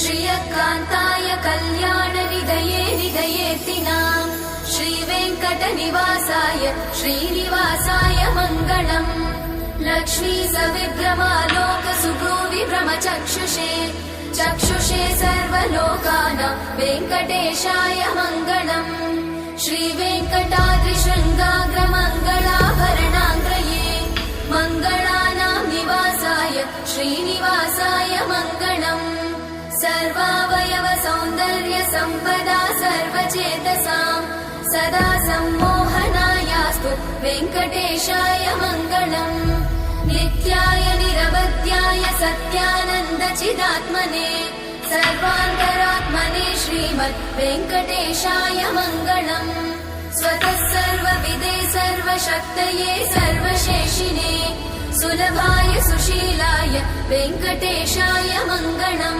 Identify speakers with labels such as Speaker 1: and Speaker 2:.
Speaker 1: श्रियकान्ताय कल्याणनिधये निधयेतिनाम् श्रीवेङ्कटनिवासाय श्रीनिवासाय मङ्गलम् लक्ष्मी सविभ्रमालोकसुभ्रूविभ्रमचक्षुषे चक्षुषे सर्वलोकानां वेङ्कटेशाय मङ्गलम् श्रीवेङ्कटाद्रिशृङ्गाग्रमङ्गलाभरणाङ्ग्रये मङ्गलानां निवासाय श्रीनिवासाय मङ्गलम् सर्वावयव सौन्दर्य सम्पदा सर्वचेतसां सदा सम्मोहनायास्तु वेङ्कटेशाय मङ्गलम् नित्याय निरवध्याय सत्यानन्दचिदात्मने सर्वान्तरात्मने श्रीमद् वेङ्कटेशाय मङ्गलम् स्वतः सर्वविदे सर्वशक्तये सर्वशेषिने सुलभाय सुशीलाय वेङ्कटेशाय मङ्गलम्।